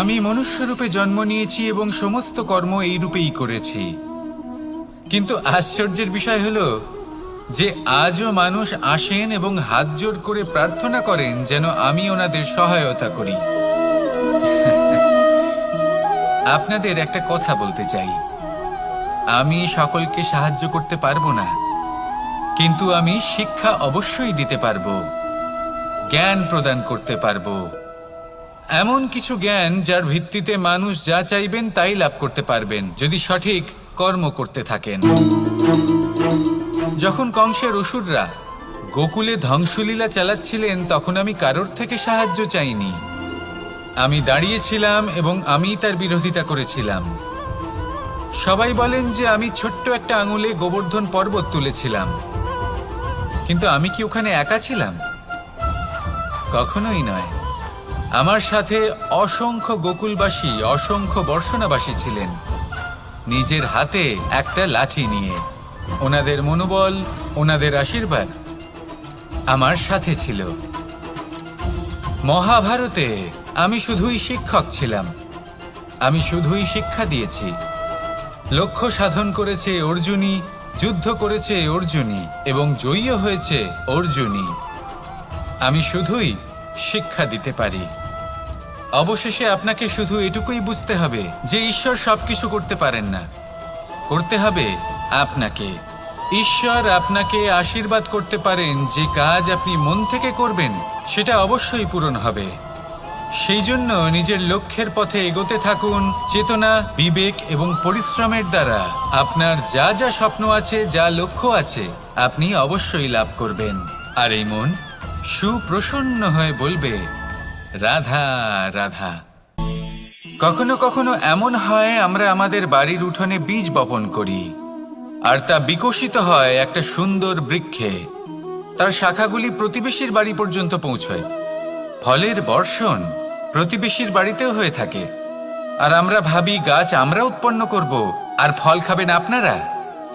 আমি মনুষ্যরূপে জন্ম নিয়েছি এবং সমস্ত কর্ম এই রূপেই করেছি। কিন্তু আশ্চর্যের বিষয় হলো যে আজও মানুষ আসেন এবং হাত জোড় করে প্রার্থনা করেন যেন আমি ওনাদের সহায়তা করি। আপনাদের একটা কথা বলতে চাই, আমি সকলকে সাহায্য করতে পারবো না, কিন্তু আমি শিক্ষা অবশ্যই দিতে পারবো, জ্ঞান প্রদান করতে পারবো, এমন কিছু জ্ঞান যার ভিত্তিতে মানুষ যা চাইবেন তাই লাভ করতে পারবেন যদি সঠিক কর্ম করতে থাকেন। যখন কংসের অসুররা গোকুলে ধ্বংসলীলা চালাচ্ছিলেন তখন আমি কারোর থেকে সাহায্য চাইনি। আমি দাঁড়িয়েছিলাম এবং আমি তার বিরোধিতা করেছিলাম। সবাই বলেন যে আমি ছোট্ট একটা আঙুলে গোবর্ধন পর্বত তুলেছিলাম, কিন্তু আমি কি ওখানে একা ছিলাম? কখনোই নয়। আমার সাথে অসংখ্য গোকুলবাসী, অসংখ্য বর্ষণাবাসী ছিলেন, নিজের হাতে একটা লাঠি নিয়ে। ওনাদের মনোবল, ওনাদের আশীর্বাদ আমার সাথে ছিল। মহাভারতে আমি শুধুই শিক্ষক ছিলাম, আমি শুধুই শিক্ষা দিয়েছি। লক্ষ্য সাধন করেছে অর্জুনই, যুদ্ধ করেছে অর্জুনই এবং জয়ীও হয়েছে অর্জুনই। আমি শুধুই শিক্ষা দিতে পারি। অবশেষে আপনাকে শুধু এটুকুই বুঝতে হবে যে ঈশ্বর সবকিছু করতে পারেন না, করতে হবে আপনাকে। ঈশ্বর আপনাকে আশীর্বাদ করতে পারেন যে কাজ আপনি মন থেকে করবেন সেটা অবশ্যই পূরণ হবে। সেই জন্য নিজের লক্ষ্যের পথে এগোতে থাকুন চেতনা, বিবেক এবং পরিশ্রমের দ্বারা। আপনার যা যা স্বপ্ন আছে, যা লক্ষ্য আছে, আপনি অবশ্যই লাভ করবেন। আর এই মন সুপ্রসন্ন হয়ে বলবে, রাধা রাধা। কখনো কখনো এমন হয় আমরা আমাদের বাড়ির উঠোনে বীজ বপন করি, আর তা বিকশিত হয় একটা সুন্দর বৃক্ষে। তার শাখাগুলি প্রতিবেশীর বাড়ি পর্যন্ত পৌঁছয়। ফলের বর্ষণ প্রতিবেশীর বাড়িতেও হয়ে থাকে, আর আমরা ভাবি গাছ আমরা উৎপন্ন করব আর ফল খাবেন আপনারা।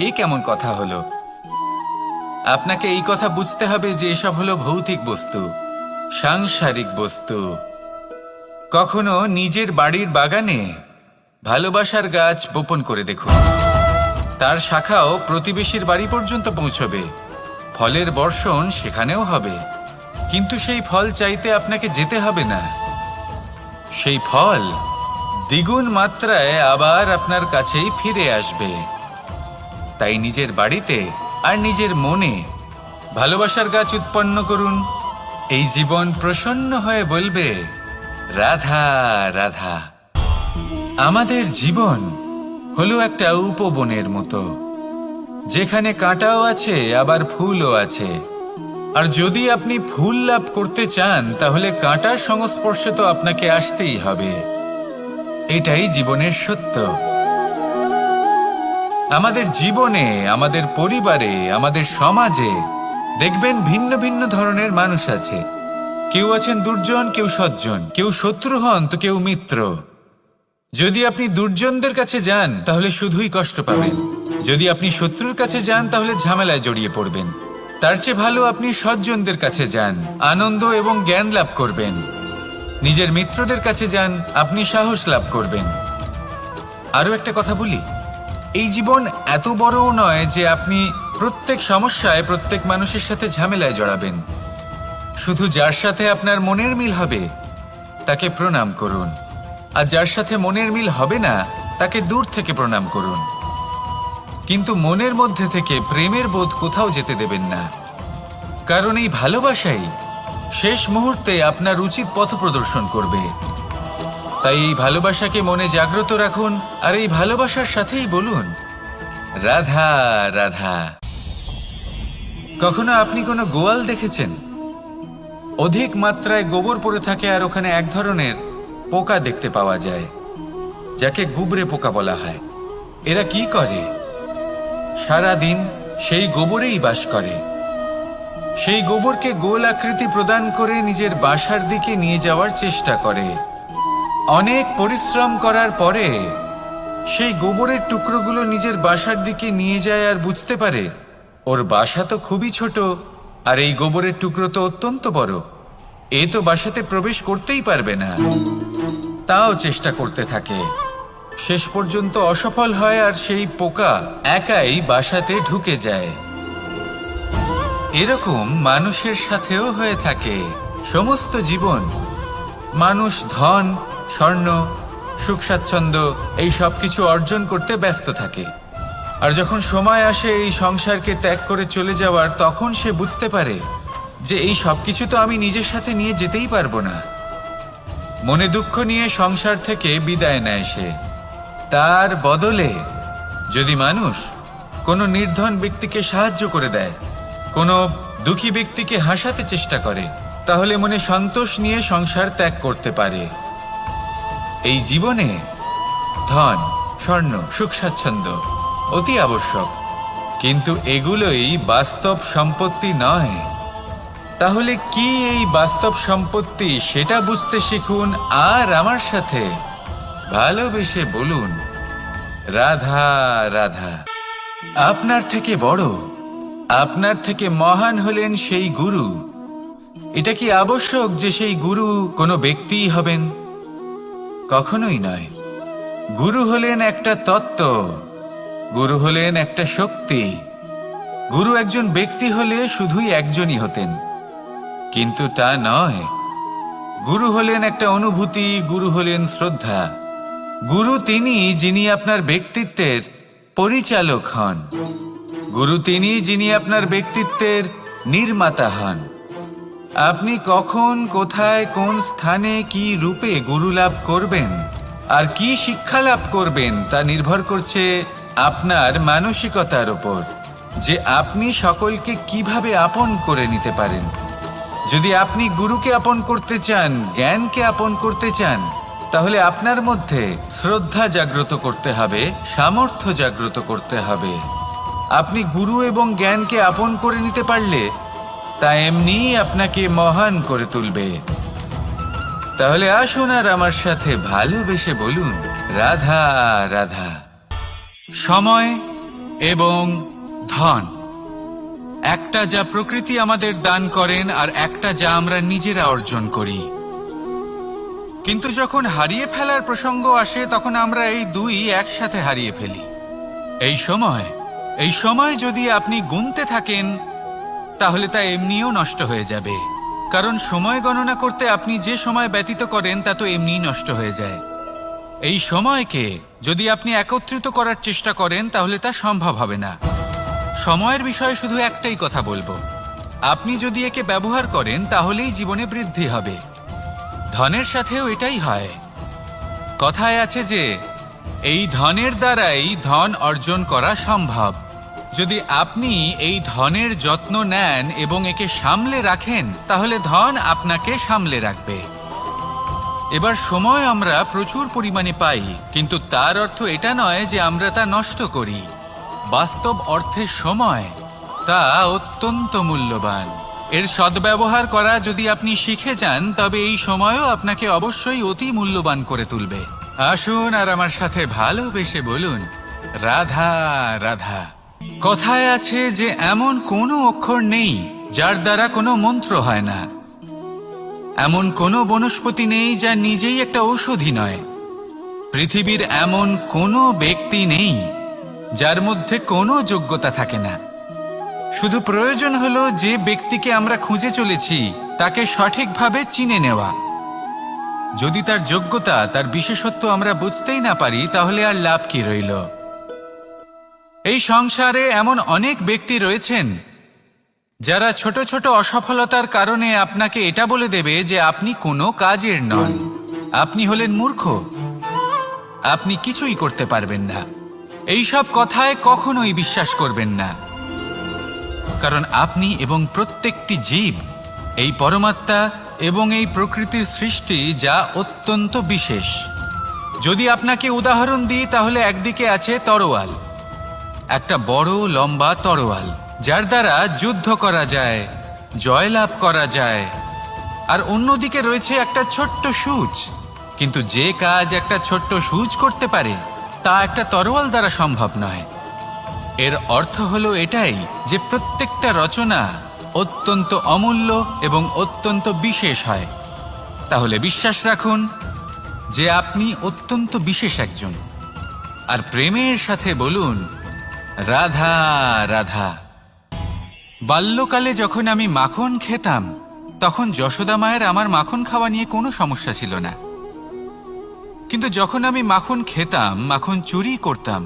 এই কেমন কথা হলো? আপনাকে এই কথা বুঝতে হবে যে এসব হলো ভৌতিক বস্তু, সাংসারিক বস্তু। কখনো নিজের বাড়ির বাগানে ভালোবাসার গাছ বপন করে দেখুন, তার শাখাও প্রতিবেশীর বাড়ি পর্যন্ত পৌঁছবে, ফলের বর্ষণ সেখানেও হবে। কিন্তু সেই ফল চাইতে আপনাকে যেতে হবে না, সেই ফল দ্বিগুণ মাত্রায় আবার আপনার কাছেই ফিরে আসবে। তাই নিজের বাড়িতে আর নিজের মনে ভালোবাসার গাছ উৎপন্ন করুন। এই জীবন প্রসন্ন হয়ে বলবে, রাধা রাধা। আমাদের জীবন হলো একটা উপবনের মতো, যেখানে কাঁটাও আছে আবার ফুলও আছে। আর যদি আপনি ফুল লাভ করতে চান তাহলে কাঁটার সংস্পর্শে তো আপনাকে আসতেই হবে। এটাই জীবনের সত্য। আমাদের জীবনে, আমাদের পরিবারে, আমাদের সমাজে দেখবেন ভিন্ন ভিন্ন ধরনের মানুষ আছে। কেউ আছেন দুর্জন, কেউ সজ্জন, কেউ শত্রু হন তো কেউ মিত্র। যদি আপনি দুর্জনদের কাছে যান তাহলে শুধুই কষ্ট পাবেন, যদি আপনি শত্রুর কাছে যান তাহলে ঝামেলায় জড়িয়ে পড়বেন। তার চেয়ে ভালো আপনি সজ্জনদের কাছে যান, আনন্দ এবং জ্ঞান লাভ করবেন। নিজের মিত্রদের কাছে যান, আপনি সাহস লাভ করবেন। আরও একটা কথা বলি, এই জীবন এত বড়ও নয় যে আপনি প্রত্যেক সমস্যায় প্রত্যেক মানুষের সাথে ঝামেলায় জড়াবেন। শুধু যার সাথে আপনার মনের মিল হবে তাকে প্রণাম করুন, আর যার সাথে মনের মিল হবে না তাকে দূর থেকে প্রণাম করুন। কিন্তু মনের মধ্যে থেকে প্রেমের বোধ কোথাও যেতে দেবেন না, কারণ এই ভালোবাসাই শেষ মুহূর্তে আপনার উচিত পথ প্রদর্শন করবে। তাই এই ভালোবাসাকে মনে জাগ্রত রাখুন, আর এই ভালোবাসার সাথেই বলুন, রাধা রাধা। কখনো আপনি কোনো গোয়াল দেখেছেন? অধিক মাত্রায় গোবর পড়ে থাকে আর ওখানে এক ধরনের পোকা দেখতে পাওয়া যায়, যাকে গুবরে পোকা বলা হয়। এরা কি করে? সারাদিন সেই গোবরেই বাস করে। সেই গোবরকে গোল আকৃতি প্রদান করে নিজের বাসার দিকে নিয়ে যাওয়ার চেষ্টা করে। অনেক পরিশ্রম করার পরে সেই গোবরের টুকরোগুলো নিজের বাসার দিকে নিয়ে যায় আর বুঝতে পারে ওর বাসা তো খুবই ছোট, আর এই গোবরের টুকরো তো অত্যন্ত বড়, এ তো বাসাতে প্রবেশ করতেই পারবে না। তাও চেষ্টা করতে থাকে, শেষ পর্যন্ত অসফল হয় আর সেই পোকা একাই বাসাতে ঢুকে যায়। এরকম মানুষের সাথেও হয়ে থাকে। সমস্ত জীবন মানুষ ধন, স্বর্ণ, সুখ স্বাচ্ছন্দ্য এই সব কিছু অর্জন করতে ব্যস্ত থাকে। আর যখন সময় আসে এই সংসারকে ত্যাগ করে চলে যাওয়ার, তখন সে বুঝতে পারে যে এই সব কিছু তো আমি নিজের সাথে নিয়ে যেতেই পারবো না। মনে দুঃখ নিয়ে সংসার থেকে বিদায় নেয় সে। তার বদলে যদি মানুষ কোনো নির্ধন ব্যক্তিকে সাহায্য করে দেয়, কোনো দুঃখী ব্যক্তিকে হাসাতে চেষ্টা করে, তাহলে মনে সন্তোষ নিয়ে সংসার ত্যাগ করতে পারে। এই জীবনে ধন, স্বর্ণ, সুখ স্বাচ্ছন্দ্য অতি আবশ্যক, কিন্তু এগুলোই বাস্তব সম্পত্তি নয়। তাহলে কি এই বাস্তব সম্পত্তি, সেটা বুঝতে শিখুন আর আমার সাথে ভালোবেসে বলুন রাধা রাধা। আপনার থেকে বড়, আপনার থেকে মহান হলেন সেই গুরু। এটা কি আবশ্যক যে সেই গুরু কোনো ব্যক্তিই হবেন? কখনোই নয়। গুরু হলেন একটা তত্ত্ব, গুরু হলেন একটা শক্তি। গুরু একজন ব্যক্তি হলে শুধুই একজনই হতেন, কিন্তু তা নয়। গুরু হলেন একটা অনুভূতি, গুরু হলেন শ্রদ্ধা। গুরু তিনি যিনি আপনার ব্যক্তিত্বের পরিচালক হন। গুরু তিনি যিনি আপনার ব্যক্তিত্বের নির্মাতা হন। আপনি কখন, কোথায়, কোন স্থানে, কি রূপে গুরু লাভ করবেন আর কি শিক্ষা লাভ করবেন তা নির্ভর করছে আপনার মানসিকতার উপর, যে আপনি সকলকে কিভাবে আপন করে নিতে পারেন। যদি আপনি গুরুকে আপন করতে চান, জ্ঞানকে আপন করতে চান, তাহলে আপনার মধ্যে শ্রদ্ধা জাগ্রত করতে হবে, সামর্থ্য জাগ্রত করতে হবে। আপনি গুরু এবং জ্ঞানকে আপন করে নিতে পারলে তা এমনিই আপনাকে মহান করে তুলবে। তাহলে আসুন আর আমার সাথে ভালোবেসে বলুন রাধা রাধা। সময় এবং ধন, একটা যা প্রকৃতি আমাদের দান করেন আর একটা যা আমরা নিজেরা অর্জন করি। কিন্তু যখন হারিয়ে ফেলার প্রসঙ্গ আসে, তখন আমরা এই দুই একসাথে হারিয়ে ফেলি। এই সময় যদি আপনি গুনতে থাকেন, তাহলে তা এমনিও নষ্ট হয়ে যাবে। কারণ সময় গণনা করতে আপনি যে সময় ব্যতীত করেন তা তো এমনিই নষ্ট হয়ে যায়। এই সময়কে যদি আপনি একত্রিত করার চেষ্টা করেন, তাহলে তা সম্ভব হবে না। সময়ের বিষয়ে শুধু একটাই কথা বলবো, আপনি যদি একে ব্যবহার করেন তাহলেই জীবনে বৃদ্ধি হবে। ধনের সাথেও এটাই হয়। কথায় আছে যে এই ধনের দ্বারাই ধন অর্জন করা সম্ভব। যদি আপনি এই ধনের যত্ন নেন এবং একে সামলে রাখেন, তাহলে ধন আপনাকে সামলে রাখবে। এবার সময় আমরা প্রচুর পরিমাণে পাই, কিন্তু তার অর্থ এটা নয় যে আমরা তা নষ্ট করি। বাস্তব অর্থে সময় তা অত্যন্ত মূল্যবান। এর সদ্ব্যবহার করা যদি আপনি শিখে যান, তবে এই সময়ও আপনাকে অবশ্যই অতি মূল্যবান করে তুলবে। আসুন আর আমার সাথে ভালোবেসে বলুন রাধা রাধা। কথায় আছে যে এমন কোনো অক্ষর নেই যার দ্বারা কোনো মন্ত্র হয় না। এমন কোনো বনস্পতি নেই যা নিজেই একটা ঔষধি নয়। পৃথিবীর এমন কোনো ব্যক্তি নেই যার মধ্যে কোনো যোগ্যতা থাকে না। শুধু প্রয়োজন হলো যে ব্যক্তিকে আমরা খুঁজে চলেছি তাকে সঠিকভাবে চিনে নেওয়া। যদি তার যোগ্যতা, তার বিশেষত্ব আমরা বুঝতেই না পারি, তাহলে আর লাভ কি রইল? এই সংসারে এমন অনেক ব্যক্তি রয়েছেন যারা ছোট ছোট অসফলতার কারণে আপনাকে এটা বলে দেবে যে আপনি কোনো কাজের নন, আপনি হলেন মূর্খ, আপনি কিছুই করতে পারবেন না। এইসব কথায় কখনোই বিশ্বাস করবেন না, কারণ আপনি এবং প্রত্যেকটি জীব এই পরমাত্মা এবং এই প্রকৃতির সৃষ্টি, যা অত্যন্ত বিশেষ। যদি আপনাকে উদাহরণ দিই, তাহলে একদিকে আছে তরোয়াল, একটা বড় লম্বা তরোয়াল, যার দ্বারা যুদ্ধ করা যায়, জয়লাভ করা যায়। আর অন্যদিকে রয়েছে একটা ছোট্ট সূচ, কিন্তু যে কাজ একটা ছোট্ট সূচ করতে পারে তা একটা তরোয়াল দ্বারা সম্ভব নয়। এর অর্থ হলো এটাই যে প্রত্যেকটা রচনা অত্যন্ত অমূল্য এবং অত্যন্ত বিশেষ হয়। তাহলে বিশ্বাস রাখুন, যে আপনি অত্যন্ত বিশেষ একজন। আর প্রেমের সাথে বলুন, রাধা রাধা। বাল্যকালে যখন আমি মাখন খেতাম, তখন যশোদা মায়ের আমার মাখন খাওয়া নিয়ে কোনো সমস্যা ছিল না। কিন্তু যখন আমি মাখন খেতাম, মাখন চুরি করতাম,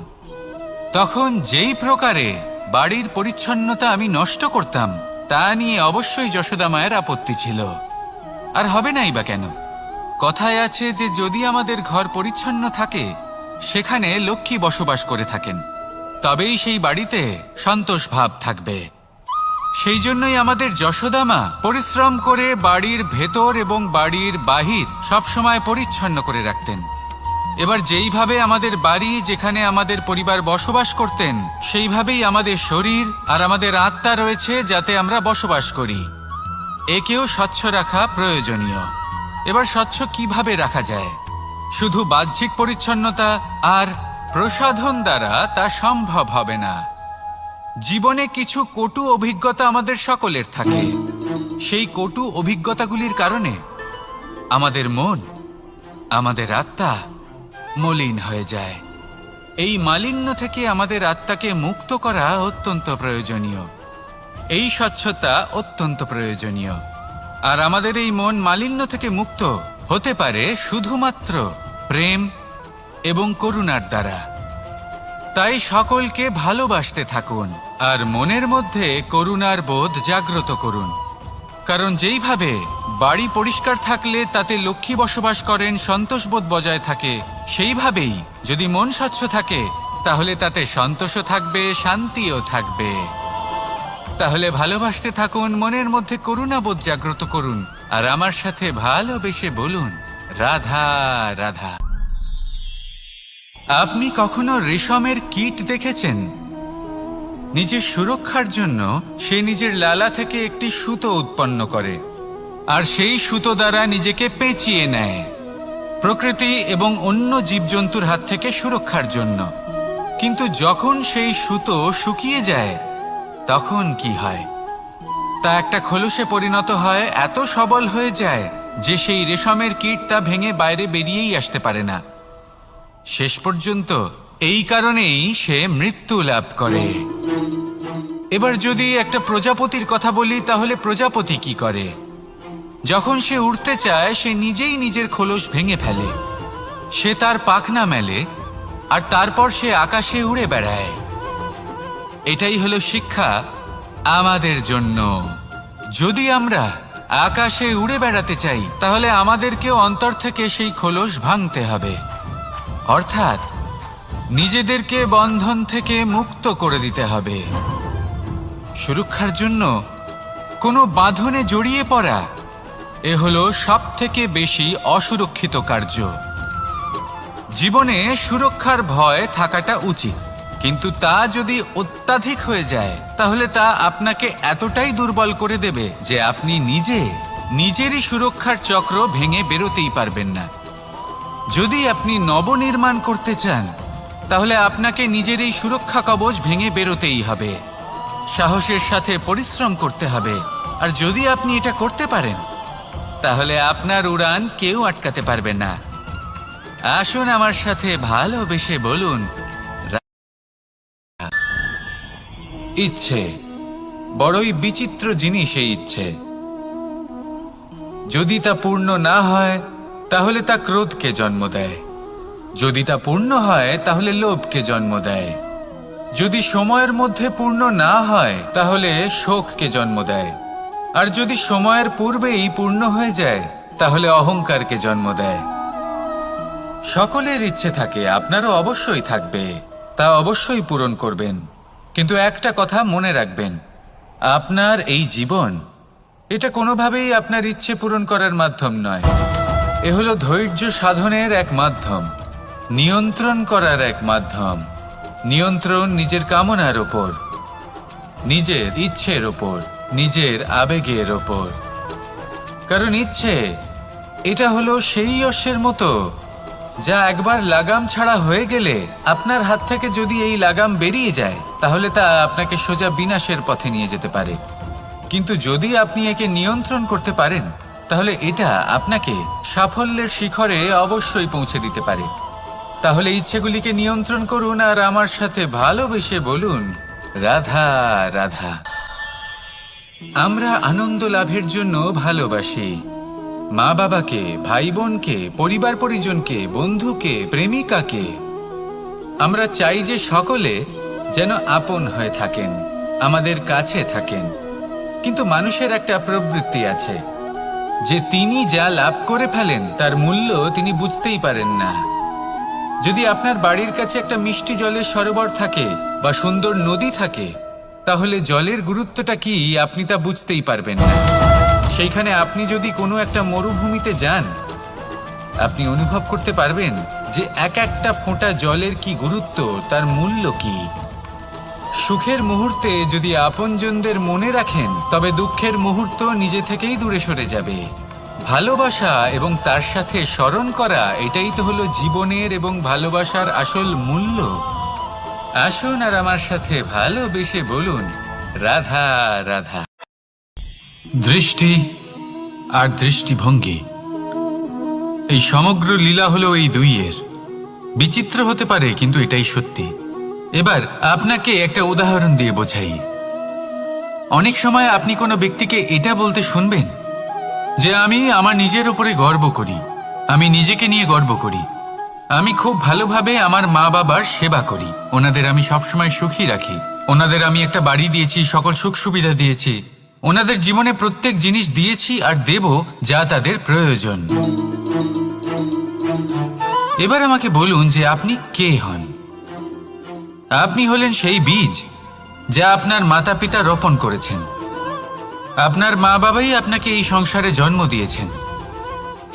তখন যেই প্রকারে বাড়ির পরিচ্ছন্নতা আমি নষ্ট করতাম, তা নিয়ে অবশ্যই যশোদা মায়ের আপত্তি ছিল। আর হবে নাই বা কেন? কথায় আছে যে যদি আমাদের ঘর পরিচ্ছন্ন থাকে, সেখানে লক্ষ্মী বসবাস করে থাকেন, তবেই সেই বাড়িতে সন্তোষ ভাব থাকবে। সেই জন্যই আমাদের যশোদা মা পরিশ্রম করে বাড়ির ভেতর এবং বাড়ির বাহির সবসময় পরিচ্ছন্ন করে রাখতেন। এবার যেইভাবে আমাদের বাড়ি, যেখানে আমাদের পরিবার বসবাস করতেন, সেইভাবেই আমাদের শরীর আর আমাদের আত্মা রয়েছে, যাতে আমরা বসবাস করি। একেও স্বচ্ছ রাখা প্রয়োজনীয়। এবার স্বচ্ছ কিভাবে রাখা যায়? শুধু বাহ্যিক পরিচ্ছন্নতা আর প্রসাধন দ্বারা তা সম্ভব হবে না। জীবনে কিছু কটু অভিজ্ঞতা আমাদের সকলের থাকে। সেই কটু অভিজ্ঞতাগুলির কারণে আমাদের মন, আমাদের আত্মা মলিন হয়ে যায়। এই মালিন্য থেকে আমাদের আত্মাকে মুক্ত করা অত্যন্ত প্রয়োজনীয়। এই স্বচ্ছতা অত্যন্ত প্রয়োজনীয়। আর আমাদের এই মন মালিন্য থেকে মুক্ত হতে পারে শুধুমাত্র প্রেম এবং করুণার দ্বারা। তাই সকলকে ভালোবাসতে থাকুন আর মনের মধ্যে করুণার বোধ জাগ্রত করুন। কারণ যেইভাবে বাড়ি পরিষ্কার থাকলে তাতে লক্ষ্মী বসবাস করেন, সন্তোষবোধ বজায় থাকে, সেইভাবেই যদি মন স্বচ্ছ থাকে, তাহলে তাতে সন্তোষও থাকবে, শান্তিও থাকবে। তাহলে ভালোবাসতে থাকুন, মনের মধ্যে করুণাবোধ জাগ্রত করুন, আর আমার সাথে ভালোবেসে বলুন, রাধা রাধা। আপনি কখনো রেশমের কীট দেখেছেন? নিজের সুরক্ষার জন্য সে নিজের লালা থেকে একটি সুতো উৎপন্ন করে, আর সেই সুতো দ্বারা নিজেকে পেঁচিয়ে নেয়, প্রকৃতি এবং অন্য জীবজন্তুর হাত থেকে সুরক্ষার জন্য। কিন্তু যখন সেই সুতো শুকিয়ে যায়, তখন কি হয়? তা একটা খোলসে পরিণত হয়, এত সবল হয়ে যায় যে সেই রেশমের কীট তা ভেঙে বাইরে বেরিয়েই আসতে পারে না। শেষ পর্যন্ত এই কারণেই সে মৃত্যু লাভ করে। এবার যদি একটা প্রজাপতির কথা বলি, তাহলে প্রজাপতি কি করে? যখন সে উড়তে চায়, সে নিজেই নিজের খোলস ভেঙে ফেলে, সে তার পাখনা মেলে, আর তারপর সে আকাশে উড়ে বেড়ায়। এটাই হলো শিক্ষা আমাদের জন্য। যদি আমরা আকাশে উড়ে বেড়াতে চাই, তাহলে আমাদেরকেও অন্তর থেকে সেই খোলস ভাঙতে হবে, অর্থাৎ নিজেদেরকে বন্ধন থেকে মুক্ত করে দিতে হবে। সুরক্ষার জন্য কোনো বাঁধনে জড়িয়ে পড়া, এ হলো সবথেকে বেশি অসুরক্ষিত কার্য। জীবনে সুরক্ষার ভয় থাকাটা উচিত, কিন্তু তা যদি অত্যাধিক হয়ে যায়, তাহলে তা আপনাকে এতটাই দুর্বল করে দেবে যে আপনি নিজেরই সুরক্ষার চক্র ভেঙে বেরোতেই পারবেন না। যদি আপনি নবনির্মাণ করতে চান, তাহলে আপনাকে নিজের এই সুরক্ষা কবচ ভেঙে বেরোতেই হবে, সাহসের সাথে পরিশ্রম করতে হবে। আর যদি আপনি এটা করতে পারেন, তাহলে আপনার উড়ান কেউ আটকাতে পারবে না। আসুন আমার সাথে ভালোবেসে বলুন, ইচ্ছে বড়ই বিচিত্র জিনিস। এই ইচ্ছে যদি তা পূর্ণ না হয়, তাহলে তা ক্রোধকে জন্ম দেয়। যদি তা পূর্ণ হয়, তাহলে লোভকে জন্ম দেয়। যদি সময়ের মধ্যে পূর্ণ না হয়, তাহলে শোককে জন্ম দেয়। আর যদি সময়ের পূর্বেই পূর্ণ হয়ে যায়, তাহলে অহংকারকে জন্ম দেয়। সকলের ইচ্ছে থাকে, আপনারও অবশ্যই থাকবে, তা অবশ্যই পূরণ করবেন। কিন্তু একটা কথা মনে রাখবেন, আপনার এই জীবন, এটা কোনোভাবেই আপনার ইচ্ছে পূরণ করার মাধ্যম নয়। এ হলো ধৈর্য সাধনের এক মাধ্যম, নিয়ন্ত্রণ করার এক মাধ্যম। নিয়ন্ত্রণ নিজের কামনার ওপর, নিজের ইচ্ছের ওপর, নিজের আবেগের ওপর। কারণ ইচ্ছে এটা হলো সেই অশ্বের মতো, যা একবার লাগাম ছাড়া হয়ে গেলে, আপনার হাত থেকে যদি এই লাগাম বেরিয়ে যায়, তাহলে তা আপনাকে সোজা বিনাশের পথে নিয়ে যেতে পারে। কিন্তু যদি আপনি একে নিয়ন্ত্রণ করতে পারেন, তাহলে এটা আপনাকে সাফল্যের শিখরে অবশ্যই পৌঁছে দিতে পারে। তাহলে ইচ্ছেগুলিকে নিয়ন্ত্রণ করুন আর আমার সাথে ভালোবেসে বলুন, রাধা রাধা। আমরা আনন্দ লাভের জন্য ভালোবাসি মা বাবাকে, ভাই বোনকে, পরিবার পরিজনকে, বন্ধুকে, প্রেমিকাকে। আমরা চাই যে সকলে যেন আপন হয়ে থাকেন, আমাদের কাছে থাকেন। কিন্তু মানুষের একটা প্রবৃত্তি আছে যে তিনি যা লাভ করে ফেলেন তার মূল্য তিনি বুঝতেই পারেন না। যদি আপনার বাড়ির কাছে একটা মিষ্টি জলের সরোবর থাকে বা সুন্দর নদী থাকে, তাহলে জলের গুরুত্বটা কি আপনি তা বুঝতেই পারবেন না। সেইখানে আপনি যদি কোনো একটা মরুভূমিতে যান, আপনি অনুভব করতে পারবেন যে এক একটা ফোঁটা জলের কি গুরুত্ব, তার মূল্য কি। সুখের মুহূর্তে যদি আপনজনদের মনে রাখেন, তবে দুঃখের মুহূর্ত নিজে থেকেই দূরে সরে যাবে। ভালোবাসা এবং তার সাথে স্মরণ করা, এটাই তো হলো জীবনের এবং ভালোবাসার আসল মূল্য। আসুন আর আমার সাথে ভালোবেসে বলুন, রাধা রাধা। দৃষ্টি আর দৃষ্টিভঙ্গি, এই সমগ্র লীলা হলো এই দুইয়ের। বিচিত্র হতে পারে, কিন্তু এটাই সত্যি। এবার আপনাকে একটা উদাহরণ দিয়ে বোঝাই। অনেক সময় আপনি কোনো ব্যক্তিকে এটা বলতে শুনবেন যে আমি আমার নিজের উপরে গর্ব করি, আমি নিজেকে নিয়ে গর্ব করি, আমি খুব ভালোভাবে আমার মা বাবার সেবা করি, ওনাদের আমি সবসময় সুখী রাখি, ওনাদের আমি একটা বাড়ি দিয়েছি, সকল সুখ সুবিধা দিয়েছি, ওনাদের জীবনে প্রত্যেক জিনিস দিয়েছি আর দেব যা তাদের প্রয়োজন। এবার আমাকে বলুন যে আপনি কে হন? আপনি হলেন সেই বীজ যা আপনার মাতা পিতা রোপণ করেছেন। আপনার মা বাবাই আপনাকে এই সংসারে জন্ম দিয়েছেন।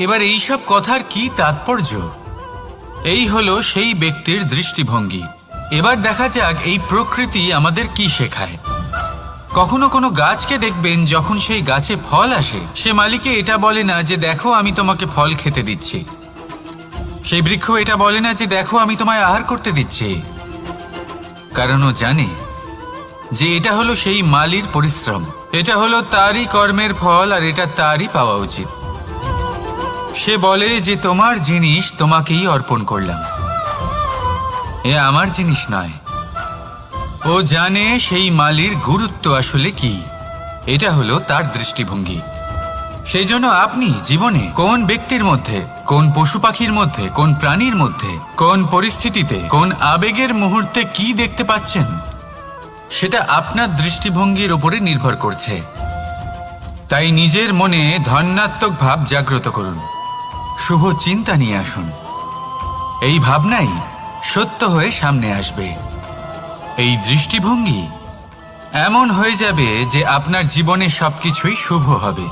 এবার এইসব কথার কি তাৎপর্য? এই হলো সেই ব্যক্তির দৃষ্টিভঙ্গি। এবার দেখা যাক এই প্রকৃতি আমাদের কি শেখায়। কখনো কোনো গাছকে দেখবেন, যখন সেই গাছে ফল আসে, সে মালিকে এটা বলে না যে দেখো আমি তোমাকে ফল খেতে দিচ্ছি। সেই বৃক্ষ এটা বলে না যে দেখো আমি তোমায় আহার করতে দিচ্ছি, কারণ ও জানে যে এটা হলো সেই মালির পরিশ্রম, এটা হলো তারই কর্মের ফল আর এটা তারই পাওয়া উচিত। সে বলে যে তোমার জিনিস তোমাকেই অর্পণ করলাম, এ আমার জিনিস নয়। ও জানে সেই মালির গুরুত্ব আসলে কি। এটা হলো তার দৃষ্টিভঙ্গি। সেই জন্য আপনি জীবনে কোন ব্যক্তির মধ্যে, কোন পশু পাখির মধ্যে, কোন প্রাণীর মধ্যে, কোন পরিস্থিতিতে, কোন আবেগের মুহূর্তে কি দেখতে পাচ্ছেন, সেটা আপনার দৃষ্টিভঙ্গির উপরে নির্ভর করছে। তাই নিজের মনে ধন্যাত্মক ভাব জাগ্রত করুন, শুভ চিন্তা নিয়ে আসুন। এই ভাবনাই সত্য হয়ে সামনে আসবে। এই দৃষ্টিভঙ্গি এমন হয়ে যাবে যে আপনার জীবনে সবকিছুই শুভ হবে।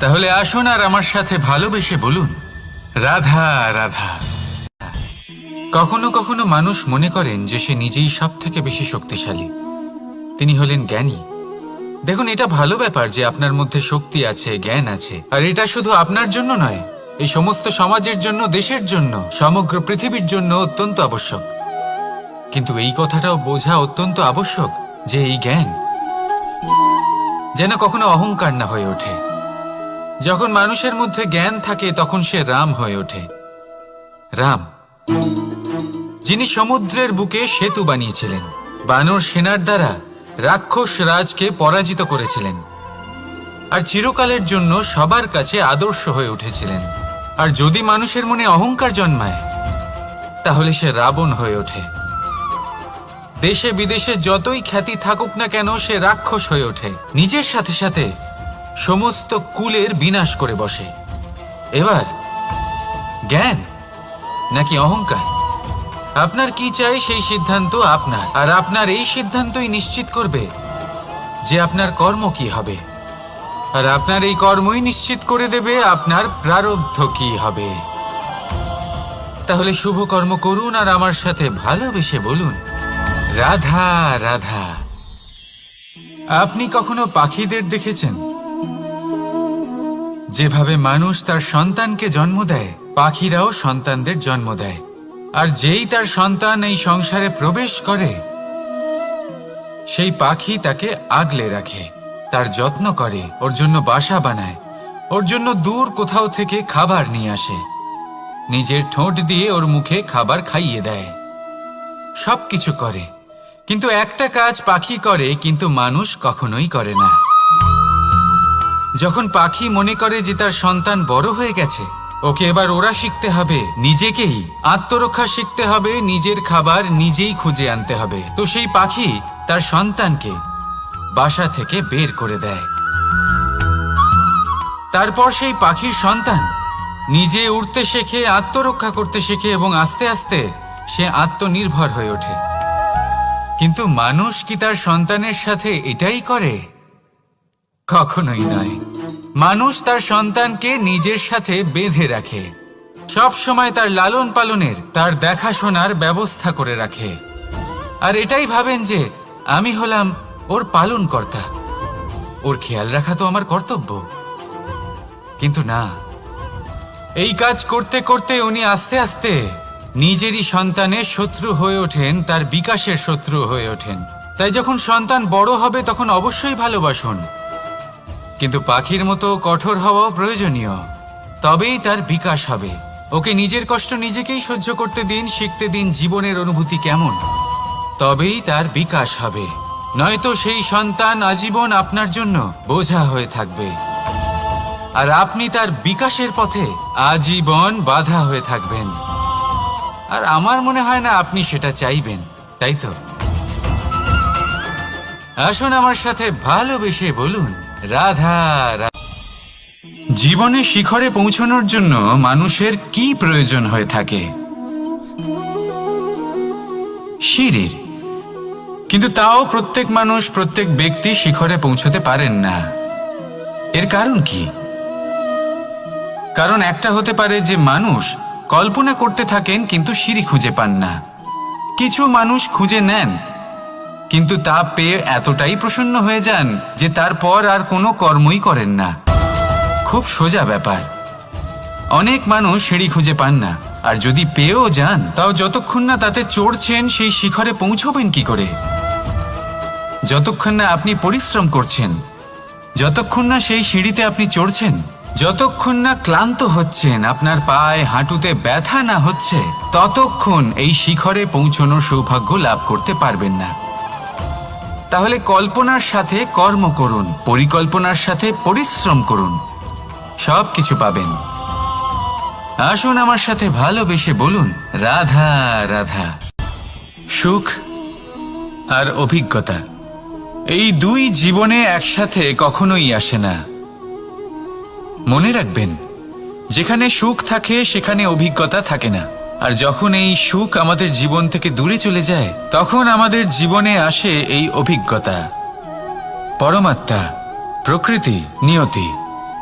তাহলে আসুন আর আমার সাথে ভালোবেসে বলুন, রাধা রাধা। কখনো কখনো মানুষ মনে করেন যে সে নিজেই সব থেকে বেশি শক্তিশালী, তিনি হলেন জ্ঞানী। দেখুন, এটা ভালো ব্যাপার যে আপনার মধ্যে শক্তি আছে, জ্ঞান আছে, আর এটা শুধু আপনার জন্য নয়, এই সমস্ত সমাজের জন্য, দেশের জন্য, সমগ্র পৃথিবীর জন্য অত্যন্ত আবশ্যক। কিন্তু এই কথাটাও বোঝা অত্যন্ত আবশ্যক যে এই জ্ঞান যেন কখনো অহংকার না হয়ে ওঠে। যখন মানুষের মধ্যে জ্ঞান থাকে তখন সে রাম হয়ে ওঠে। রাম, যিনি সমুদ্রের বুকে সেতু বানিয়েছিলেন, বানর সেনার দ্বারা রাক্ষস রাজকে পরাজিত করেছিলেন, আর চিরকালের জন্য সবার কাছে আদর্শ হয়ে উঠেছিলেন। আর যদি মানুষের মনে অহংকার জন্মায়, তাহলে সে রাবণ হয়ে ওঠে। দেশে বিদেশে যতই খ্যাতি থাকুক না কেন, সে রাক্ষস হয়ে ওঠে, নিজের সাথে সাথে সমস্ত কুলের বিনাশ করে বসে। এবার জ্ঞান নাকি অহংকার, আপনার কি চাই সেই সিদ্ধান্ত আপনার, আর আপনার এই সিদ্ধান্তই নিশ্চিত করবে যে আপনার কর্ম কি হবে, আর আপনার এই কর্মই নিশ্চিত করে দেবে আপনার প্রারব্ধ কি হবে। তাহলে শুভ কর্ম করুন আর আমার সাথে ভালোবেসে বলুন, রাধা রাধা। আপনি কখনো পাখিদের দেখেছেন? যেভাবে মানুষ তার সন্তানকে জন্ম দেয়, পাখিরাও সন্তানদের জন্ম দেয়। আর যেই তার সন্তান এই সংসারে প্রবেশ করে, সেই পাখি তাকে আগলে রাখে। তার যত্ন করে, ওর জন্য বাসা বানায়, ওর জন্য দূর কোথাও থেকে খাবার নিয়ে আসে, নিজের ঠোঁট দিয়ে ওর মুখে খাবার খাইয়ে দেয়, সবকিছু করে। কিন্তু একটা কাজ পাখি করে, কিন্তু মানুষ কখনোই করে না। যখন পাখি মনে করে যে তার সন্তান বড় হয়ে গেছে, ওকে এবার ওরা শিখতে হবে, নিজেকেই আত্মরক্ষা শিখতে হবে, নিজের খাবার নিজেই খুঁজে আনতে হবে, তো সেই পাখি তার সন্তানকে বাসা থেকে বের করে দেয়। তারপর সেই পাখির সন্তান নিজে উড়তে শেখে, আত্মরক্ষা করতে শেখে এবং আস্তে আস্তে সে আত্মনির্ভর হয়ে ওঠে। কিন্তু মানুষ কি তার সন্তানের সাথে এটাই করে? কখনোই নয়। মানুষ তার সন্তানকে নিজের সাথে বেঁধে রাখে, সব সময় তার লালন পালনের, তার দেখাশোনার ব্যবস্থা করে রাখে, আর এটাই ভাবেন যে আমি হলাম ওর পালনকর্তা, ওর খেয়াল রাখা তো আমার কর্তব্য। কিন্তু না, এই কাজ করতে করতে উনি আস্তে আস্তে নিজেরই সন্তানের শত্রু হয়ে ওঠেন, তার বিকাশের শত্রু হয়ে ওঠেন। তাই যখন সন্তান বড় হবে তখন অবশ্যই ভালোবাসুন, কিন্তু পাখির মতো কঠোর হওয়াও প্রয়োজনীয়, তবেই তার বিকাশ হবে। ওকে নিজের কষ্ট নিজেকেই সহ্য করতে দিন, শিখতে দিন জীবনের অনুভূতি কেমন, তবেই তার বিকাশ হবে। নয়তো সেই সন্তান আজীবন আপনার জন্য বোঝা হয়ে থাকবে, আর আপনি তার বিকাশের পথে আজীবন বাধা হয়ে থাকবেন। আর আমার মনে হয় না আপনি সেটা চাইবেন, তাই তো? আসুন আমার সাথে ভালোবেসে বলুন, রাধা রাধা। জীবনে শিখরে পৌঁছানোর জন্য মানুষের কি প্রয়োজন হয়ে থাকে? সিঁড়ির। কিন্তু তাও প্রত্যেক মানুষ, প্রত্যেক ব্যক্তি শিখরে পৌঁছতে পারেন না। এর কারণ কি? কারণ একটা হতে পারে যে মানুষ কল্পনা করতে থাকেন কিন্তু সিঁড়ি খুঁজে পান না। কিছু মানুষ খুঁজে নেন কিন্তু তা পেয়ে এতটাই প্রসন্ন হয়ে যান যে তারপর আর কোনো কর্মই করেন না। খুব সোজা ব্যাপার। অনেক মানুষ সিঁড়ি খুঁজে পান না, আর যদি পেয়েও যান তাও যতক্ষণ না তাতে চড়ছেন সেই শিখরে পৌঁছবেন কি করে? যতক্ষণ না আপনি পরিশ্রম করছেন, যতক্ষণ না সেই সিঁড়িতে আপনি চড়ছেন, যতক্ষণ না ক্লান্ত হচ্ছেন, আপনার পায়ে হাঁটুতে ব্যথা না হচ্ছে, ততক্ষণ এই শিখরে পৌঁছানোর সৌভাগ্য লাভ করতে পারবেন না। তাহলে কল্পনার সাথে কর্ম করুন, পরিকল্পনার সাথে পরিশ্রম করুন, সব কিছু পাবেন। আসুন আমার সাথে ভালোবেসে বলুন, রাধা রাধা। সুখ আর অভিজ্ঞতা, এই দুই জীবনে একসাথে কখনোই আসে না। মনে রাখবেন, যেখানে সুখ থাকে সেখানে অভিজ্ঞতা থাকে না। আর যখন এই সুখ আমাদের জীবন থেকে দূরে চলে যায়, তখন আমাদের জীবনে আসে এই অভিজ্ঞতা। পরমাত্মা, প্রকৃতি, নিয়তি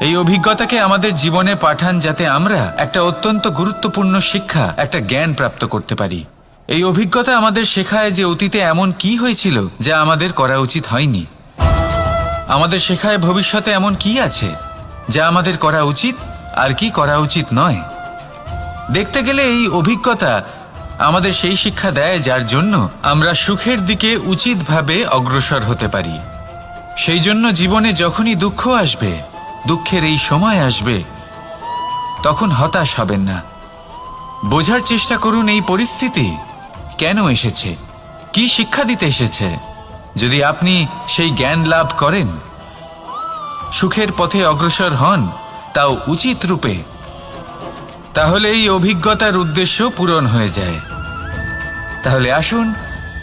এই অভিজ্ঞতাকে আমাদের জীবনে পাঠান, যাতে আমরা একটা অত্যন্ত গুরুত্বপূর্ণ শিক্ষা, একটা জ্ঞান প্রাপ্ত করতে পারি। এই অভিজ্ঞতা আমাদের শেখায় যে অতীতে এমন কি হয়েছিল যা আমাদের করা উচিত হয়নি। আমাদের শেখায় ভবিষ্যতে এমন কি আছে যা আমাদের করা উচিত আর কি করা উচিত নয়। দেখতে গেলে এই অভিজ্ঞতা আমাদের সেই শিক্ষা দেয় যার জন্য আমরা সুখের দিকে উচিতভাবে অগ্রসর হতে পারি। সেই জন্য জীবনে যখনই দুঃখ আসবে, দুঃখের এই সময় আসবে, তখন হতাশ হবেন না। বোঝার চেষ্টা করুন এই পরিস্থিতি কেন এসেছে, কি শিক্ষা দিতে এসেছে। যদি আপনি সেই জ্ঞান লাভ করেন, সুখের পথে অগ্রসর হন, তাও উচিত রূপে, তাহলে এই অভিজ্ঞতার উদ্দেশ্য পূরণ হয়ে যায়। তাহলে আসুন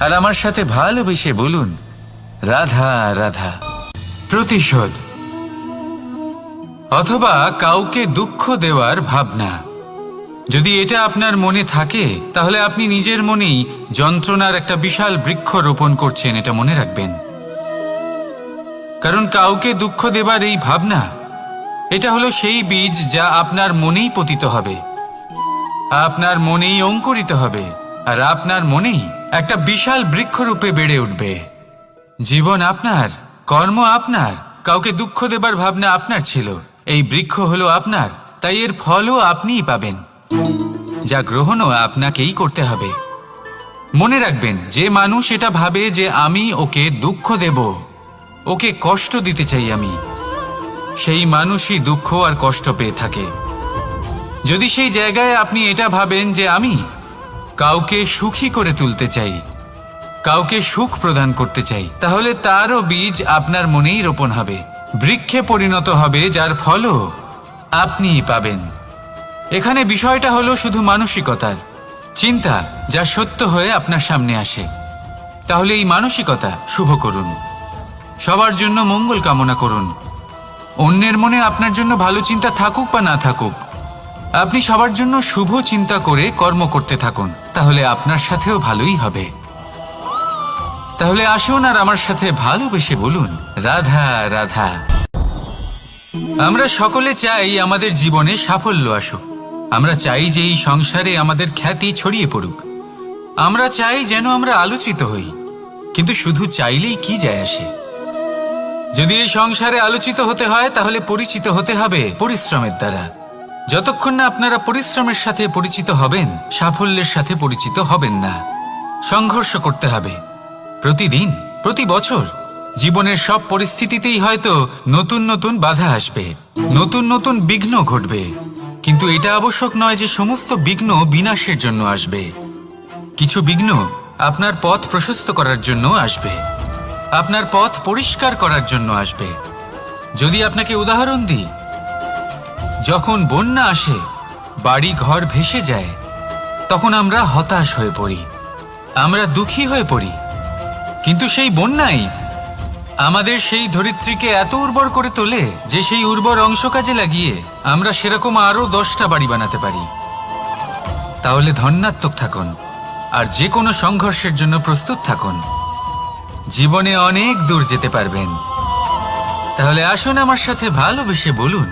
আর আমার সাথে ভালোবেসে বলুন, রাধা রাধা। প্রতিশোধ অথবা কাউকে দুঃখ দেওয়ার ভাবনা, যদি এটা আপনার মনে থাকে তাহলে আপনি নিজের মনেই যন্ত্রণার একটা বিশাল বৃক্ষ রোপণ করছেন, এটা মনে রাখবেন। কারণ কাউকে দুঃখ দেবার এই ভাবনা, এটা হলো সেই বীজ যা আপনার মনেই পতিত হবে, আপনার মনেই অঙ্কুরিত হবে, আর আপনার মনেই একটা বিশাল বৃক্ষরূপে বেড়ে উঠবে। জীবন আপনার, কর্ম আপনার, কাউকে দুঃখ দেবার ভাবনা আপনার ছিল, এই বৃক্ষ হলো আপনার, তাই এর ফলও আপনিই পাবেন, যা গ্রহণও আপনাকেই করতে হবে। মনে রাখবেন, যে মানুষ এটা ভাবে যে আমি ওকে দুঃখ দেব, ওকে কষ্ট দিতে চাই আমি, সেই মানুষই দুঃখ আর কষ্ট পেয়ে থাকে। যদি সেই জায়গায় আপনি এটা ভাবেন যে আমি কাউকে সুখী করে তুলতে চাই, কাউকে সুখ প্রদান করতে চাই, তাহলে তারও বীজ আপনার মনেই রোপণ হবে, বৃক্ষে পরিণত হবে, যার ফলও আপনিই পাবেন। এখানে বিষয়টা হলো শুধু মানসিকতার চিন্তা, যা সত্য হয়ে আপনার সামনে আসে। তাহলে এই মানসিকতা শুভ করুন, সবার জন্য মঙ্গল কামনা করুন। অন্যের মনে আপনার জন্য ভালো চিন্তা থাকুক বা না থাকুক, আপনি সবার জন্য শুভ চিন্তা করে কর্ম করতে থাকুন, তাহলে আপনার সাথেও ভালোই হবে। তাহলে আসুন আর আমার সাথে ভালোবেসে বলুন, রাধা রাধা। আমরা সকলে চাই আমাদের জীবনে সাফল্য আসুক। আমরা চাই যে এই সংসারে আমাদের খ্যাতি ছড়িয়ে পড়ুক। আমরা চাই যেন আমরা আলোচিত হই, কিন্তু শুধু চাইলেই কি যায় আসে? যদি এই সংসারে আলোচিত হতে হয়, তাহলে পরিচিত হতে হবে পরিশ্রমের দ্বারা। যতক্ষণ না আপনারা পরিশ্রমের সাথে পরিচিত হবেন, সাফল্যের সাথে পরিচিত হবেন না। সংঘর্ষ করতে হবে প্রতিদিন, প্রতি বছর। জীবনের সব পরিস্থিতিতেই হয়তো নতুন নতুন বাধা আসবে, নতুন নতুন বিঘ্ন ঘটবে, কিন্তু এটা আবশ্যক নয় যে সমস্ত বিঘ্ন বিনাশের জন্য আসবে। কিছু বিঘ্ন আপনার পথ প্রশস্ত করার জন্য আসবে, আপনার পথ পরিষ্কার করার জন্য আসবে। যদি আপনাকে উদাহরণ দিই, যখন বন্যা আসে, বাড়ি ঘর ভেসে যায়, তখন আমরা হতাশ হয়ে পড়ি, আমরা দুঃখী হয়ে পড়ি। কিন্তু সেই বন্যাই আমাদের সেই ধরিত্রীকে এত উর্বর করে তোলে যে সেই উর্বর অংশ কাজে লাগিয়ে আমরা সেরকম আরো 10টা বাড়ি বানাতে পারি। তাহলে ধন্যাত্মক থাকুন আর যে কোনো সংঘর্ষের জন্য প্রস্তুত থাকুন। জীবনে অনেক দূর যেতে পারবেন। তাহলে আসুন আমার সাথে ভালোবেসে বলুন,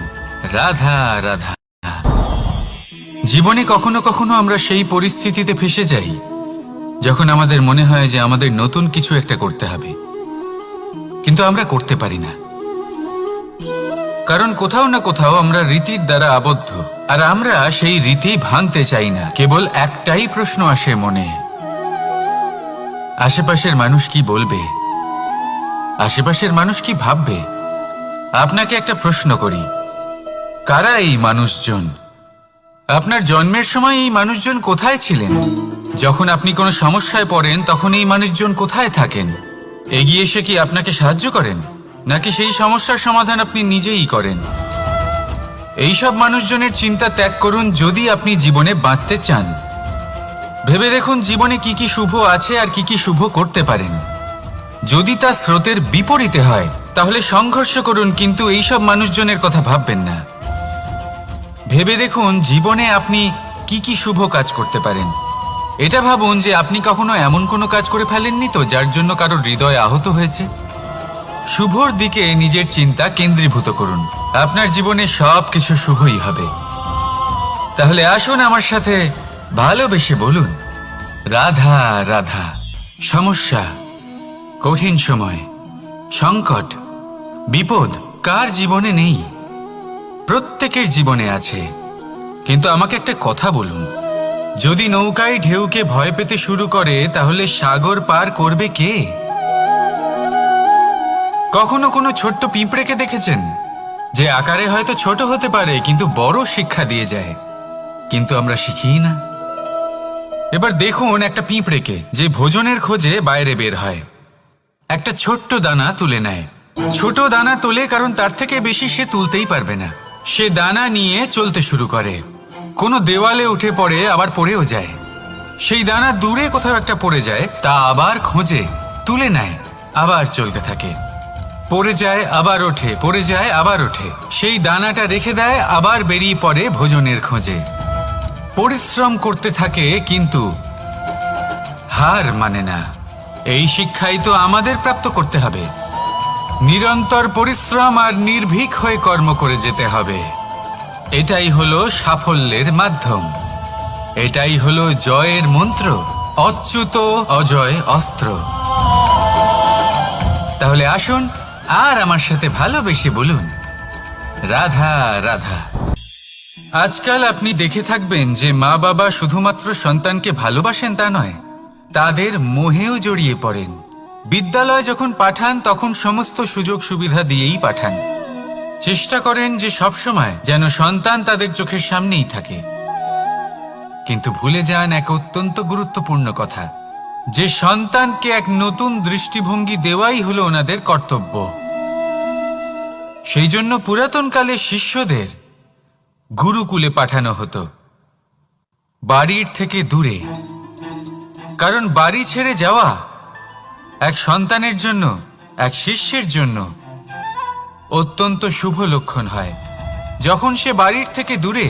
রাধা রাধা। জীবনে কখনো কখনো আমরা সেই পরিস্থিতিতে ফেসে যাই যখন আমাদের মনে হয় যে আমাদের নতুন কিছু একটা করতে হবে, কিন্তু আমরা করতে পারি না, কারণ কোথাও না কোথাও আমরা রীতির দ্বারা আবদ্ধ, আর আমরা সেই রীতি ভাঙতে চাই না। কেবল একটাই প্রশ্ন আসে মনে, আশেপাশের মানুষ কি বলবে, আশেপাশের মানুষ কি ভাববে? আপনাকে একটা প্রশ্ন করি, কারা এই মানুষজন? আপনার জন্মের সময় এই মানুষজন কোথায় ছিলেন? যখন আপনি কোনো সমস্যায় পড়েন, তখন এই মানুষজন কোথায় থাকেন? এগিয়ে এসে কি আপনাকে সাহায্য করেন, নাকি সেই সমস্যার সমাধান আপনি নিজেই করেন? এইসব মানুষজনের চিন্তা ত্যাগ করুন যদি আপনি জীবনে বাঁচতে চান। ভেবে দেখুন জীবনে কি কি শুভ আছে আর কি কি শুভ করতে পারেন। যদি তা স্রোতের বিপরীতে হয়, তাহলে সংঘর্ষ করুন, কিন্তু এইসব মানুষজনের কথা ভাববেন না। ভেবে দেখুন জীবনে আপনি কি কি শুভ কাজ করতে পারেন। এটা ভাবুন যে আপনি কখনো এমন কোনো কাজ করে ফেলেননি তো যার জন্য কারো হৃদয় আহত হয়েছে। শুভর দিকে নিজের চিন্তা কেন্দ্রীভূত করুন, আপনার জীবনে সব কিছু শুভই হবে। তাহলে আসুন আমার সাথে ভালোবেসে বলুন, রাধা রাধা। সমস্যা, কঠিন সময়, সংকট, বিপদ কার জীবনে নেই? প্রত্যেকের জীবনে আছে। কিন্তু আমাকে একটা কথা বলুন, যদি নৌকায় ঢেউকে ভয় পেতে শুরু করে, তাহলে সাগর পার করবে কে? কখনো কোনো ছোট্ট পিঁপড়েকে দেখেছেন, যে আকারে হয়তো ছোট হতে পারে কিন্তু বড় শিক্ষা দিয়ে যায়? কিন্তু আমরা শিখি না। এবার দেখুন একটা পিঁপড়েকে, যে ভোজনের খোঁজে বাইরে বের হয়, একটা ছোট্ট দানা তুলে নেয়। ছোট দানা তোলে কারণ তার থেকে বেশি সে তুলতেই পারবে না। সে দানা নিয়ে চলতে শুরু করে, কোনো দেওয়ালে উঠে পড়ে, আবার পড়েও যায়। সেই দানা দূরে কোথাও একটা পড়ে যায়, তা আবার খোঁজে, তুলে নেয়, আবার চলতে থাকে। পড়ে যায় আবার ওঠে, পড়ে যায় আবার ওঠে। সেই দানাটা রেখে দেয়, আবার বেরিয়ে পড়ে ভোজনের খোঁজে। পরিশ্রম করতে থাকে কিন্তু হার মানে না। এই শিক্ষাই তো আমাদের প্রাপ্ত করতে হবে। নিরন্তর পরিশ্রম আর নির্ভীক হয়ে কর্ম করে যেতে হবে। এটাই হলো সাফল্যের মাধ্যম, এটাই হলো জয়ের মন্ত্র, অচ্যুত অজয় অস্ত্র। তাহলে আসুন আর আমার সাথে ভালোবেসে বলুন, রাধা রাধা। আজকাল আপনি দেখে থাকবেন যে মা বাবা শুধুমাত্র সন্তানকে ভালোবাসেন তা নয়, তাদের মোহেও জড়িয়ে পড়েন। বিদ্যালয়ে যখন পাঠান তখন সমস্ত সুযোগ সুবিধা দিয়েই পাঠান। চেষ্টা করেন যে সবসময় যেন সন্তান তাদের চোখের সামনেই থাকে। কিন্তু ভুলে যান এক অত্যন্ত গুরুত্বপূর্ণ কথা, যে সন্তানকে এক নতুন দৃষ্টিভঙ্গি দেওয়াই হলো ওনাদের কর্তব্য। সেই জন্য পুরাতনকালে শিষ্যদের গুরুকুলে পাঠানো হতো, বাড়ির থেকে দূরে। কারণ বাড়ি ছেড়ে যাওয়া এক সন্তানের জন্য, এক শিষ্যের জন্য অত্যন্ত শুভ লক্ষণ হয়। যখন সে বাড়ির থেকে দূরে,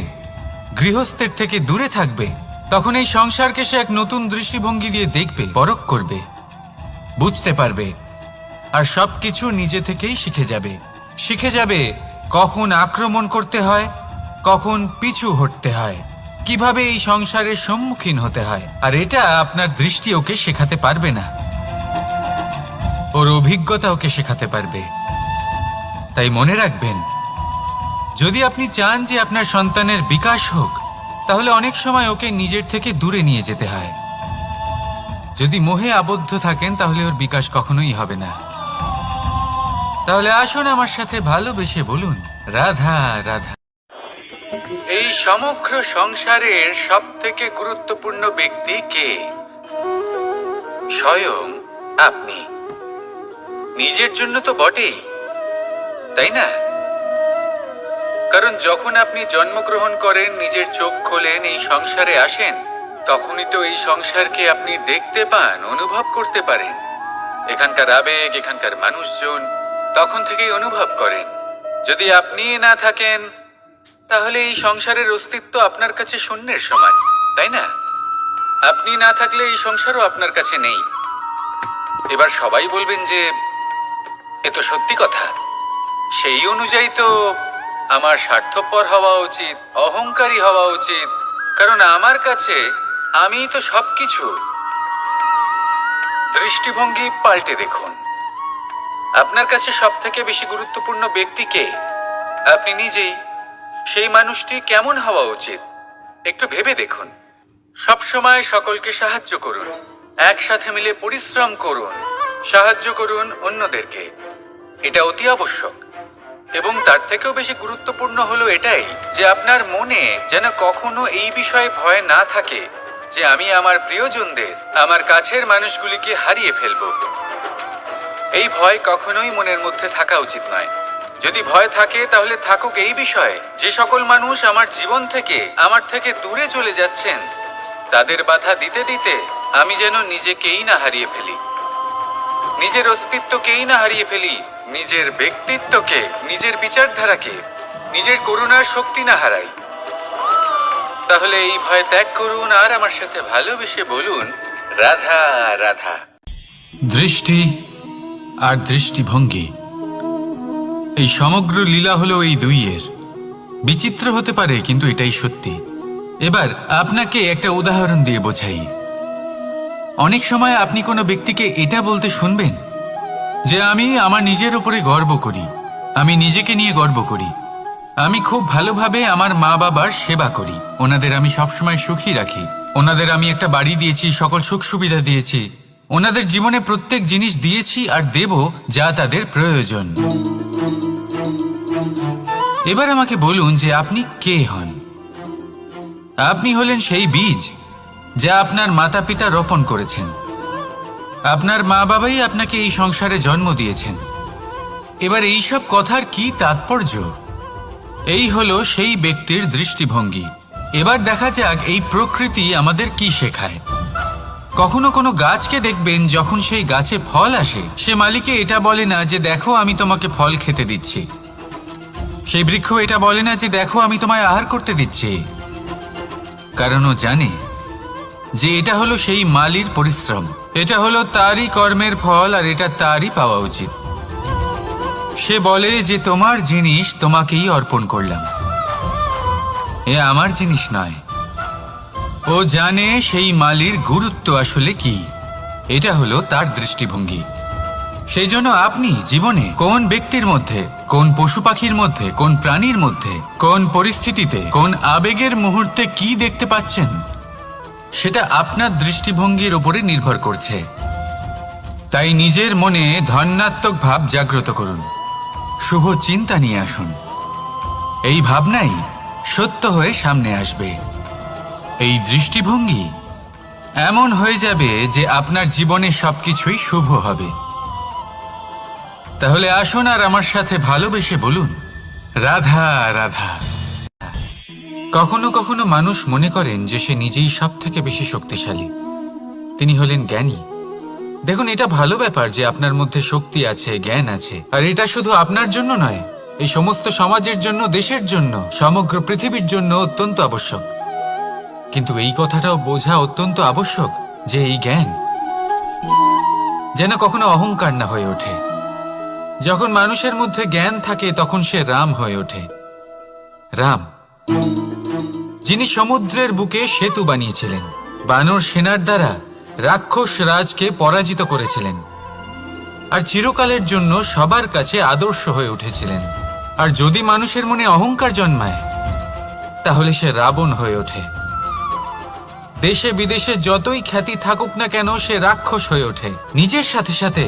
গৃহস্থের থেকে দূরে থাকবে, তখন এই সংসারকে সে এক নতুন দৃষ্টিভঙ্গি দিয়ে দেখবে, পরখ করবে, বুঝতে পারবে, আর সবকিছু নিজে থেকেই শিখে যাবে কখন আক্রমণ করতে হয়, কখন পিছু হটতে হয়, কিভাবে এই সংসারের সম্মুখীন হতে হয়। আর এটা আপনার দৃষ্টি ওকে শেখাতে পারবে না, ওর অভিজ্ঞতা ওকে শেখাতে পারবে। তাই মনে রাখবেন, যদি আপনি চান যে আপনার সন্তানের বিকাশ হোক, তাহলে অনেক সময় ওকে নিজের থেকে দূরে নিয়ে যেতে হয়। যদি মোহে আবদ্ধ থাকেন তাহলে ওর বিকাশ কখনোই হবে না। তাহলে আসুন আমার সাথে ভালোবেসে বলুন, রাধা রাধা। এই সমগ্র সংসারের সব থেকে গুরুত্বপূর্ণ ব্যক্তি কে? স্বয়ং আপনি। নিজের জন্য তো বটেই, তাই না? কারণ যখন আপনি জন্মগ্রহণ করেন, নিজের চোখ খোলেন, এই সংসারে আসেন, তখনই তো এই সংসারকে আপনি দেখতে পান, অনুভব করতে পারেন। এখানকার আবেগ, এখানকার মানুষজন তখন থেকেই অনুভব করেন। যদি আপনি না থাকেন, তাহলে এই সংসারের অস্তিত্ব আপনার কাছে শূন্যের সমান, তাই না? আপনি না থাকলে এই সংসারও আপনার কাছে নেই। এবার সবাই বলবেন যে এ তো সত্যি কথা, সেই অনুযায়ী তো আমার স্বার্থপর হওয়া উচিত, অহংকারী হওয়া উচিত, কারণ আমার কাছে আমিই তো সবকিছু। দৃষ্টিভঙ্গি পাল্টে দেখুন, আপনার কাছে সব থেকে বেশি গুরুত্বপূর্ণ ব্যক্তি কে? আপনি নিজেই। সেই মানুষটি কেমন হওয়া উচিত একটু ভেবে দেখুন। সবসময় সকলকে সাহায্য করুন, একসাথে মিলে পরিশ্রম করুন, সাহায্য করুন অন্যদেরকে, এটা অতি আবশ্যক। এবং তার থেকেও বেশি গুরুত্বপূর্ণ হলো এটাই যে আপনার মনে যেন কখনো এই বিষয়ে ভয় না থাকে যে আমি আমার প্রিয়জনদের, আমার কাছের মানুষগুলিকে হারিয়ে ফেলব। এই ভয় কখনোই মনের মধ্যে থাকা উচিত নয়। যদি ভয় থাকে তাহলে থাকুক এই বিষয়ে যে সকল মানুষ আমার জীবন থেকে, আমার থেকে দূরে চলে যাচ্ছেন, তাদের বাধা দিতে দিতে আমি যেন নিজেকেই না হারিয়ে ফেলি, নিজের অস্তিত্বকেই না হারিয়ে ফেলি, নিজের ব্যক্তিত্বকে, নিজের বিচারধারাকে, নিজের করুণার শক্তি না হারাই। তাহলে এই ভয় ত্যাগ করুন আর আমার সাথে ভালোবেসে বলুন, রাধা রাধা। দৃষ্টি আর দৃষ্টিভঙ্গি, এই সমগ্র লীলা হলো এই দুইয়ের। বিচিত্র হতে পারে, কিন্তু এটাই সত্যি। এবার আপনাকে একটা উদাহরণ দিয়ে বোঝাই। অনেক সময় আপনি কোনো ব্যক্তিকে এটা বলতে শুনবেন যে আমি আমার নিজের উপরে গর্ব করি, আমি নিজেকে নিয়ে গর্ব করি, আমি খুব ভালোভাবে আমার মা বাবার সেবা করি, ওনাদের আমি সবসময় সুখী রাখি, ওনাদের আমি একটা বাড়ি দিয়েছি, সকল সুখ সুবিধা দিয়েছি, ওনাদের জীবনে প্রত্যেক জিনিস দিয়েছি আর দেব যা তাদের প্রয়োজন। এবার আমাকে বলুন যে আপনি কে হন? আপনি হলেন সেই বীজ যা আপনার মাতা পিতা রোপণ করেছেন। আপনার মা বাবাই আপনাকে এই সংসারে জন্ম দিয়েছেন। এবার এইসব কথার কি তাৎপর্য? এই হলো সেই ব্যক্তির দৃষ্টিভঙ্গি। এবার দেখা যাক এই প্রকৃতি আমাদের কি শেখায়। কখনো কোনো গাছকে দেখবেন, যখন সেই গাছে ফল আসে, সে মালিকে এটা বলে না যে দেখো আমি তোমাকে ফল খেতে দিচ্ছি। সেই বৃক্ষ এটা বলে না যে দেখো আমি তোমায় আহার করতে দিচ্ছি, কারণ ও জানে যে এটা হলো সেই মালির পরিশ্রম, এটা হলো তারই কর্মের ফল, আর এটা তারই পাওয়া উচিত। সে বলে যে তোমার জিনিস তোমাকেই অর্পণ করলাম, এ আমার জিনিস নয়। ও জানে সেই মালির গুরুত্ব আসলে কি, এটা হলো তার দৃষ্টিভঙ্গি। সেই জন্য আপনি জীবনে কোন ব্যক্তির মধ্যে, কোন পশু পাখির মধ্যে, কোন প্রাণীর মধ্যে, কোন পরিস্থিতিতে, কোন আবেগের মুহূর্তে কি দেখতে পাচ্ছেন, সেটা আপনার দৃষ্টিভঙ্গির উপরে নির্ভর করছে। তাই নিজের মনে ধনাত্মক ভাব জাগ্রত করুন, শুভ চিন্তা নিয়ে আসুন। এই ভাবনাই সত্য হয়ে সামনে আসবে। এই দৃষ্টিভঙ্গি এমন হয়ে যাবে যে আপনার জীবনে সবকিছুই শুভ হবে। তাহলে আসুন আর আমার সাথে ভালোবেসে বলুন, রাধা রাধা। কখনো কখনো মানুষ মনে করেন যে সে নিজেই সব থেকে বেশি শক্তিশালী, তিনি হলেন জ্ঞানী। দেখুন, এটা ভালো ব্যাপার যে আপনার মধ্যে শক্তি আছে, জ্ঞান আছে, আর এটা শুধু আপনার জন্য নয়, এই সমস্ত সমাজের জন্য, দেশের জন্য, সমগ্র পৃথিবীর জন্য অত্যন্ত আবশ্যক। কিন্তু এই কথাটাও বোঝা অত্যন্ত আবশ্যক যে এই জ্ঞান যেন কখনো অহংকার না হয়ে ওঠে। যখন মানুষের মধ্যে জ্ঞান থাকে তখন সে রাম হয়ে ওঠে। রাম, যিনি সমুদ্রের বুকে সেতু বানিয়েছিলেন, বানর সেনার দ্বারা রাক্ষস রাজকে পরাজিত করেছিলেন, আর চিরকালের জন্য সবার কাছে আদর্শ হয়ে উঠেছিলেন। আর যদি মানুষের মনে অহংকার জন্মায় তাহলে সে রাবণ হয়ে ওঠে। দেশে বিদেশে যতই খ্যাতি থাকুক না কেন সে রাক্ষস হয়ে ওঠে, নিজের সাথে সাথে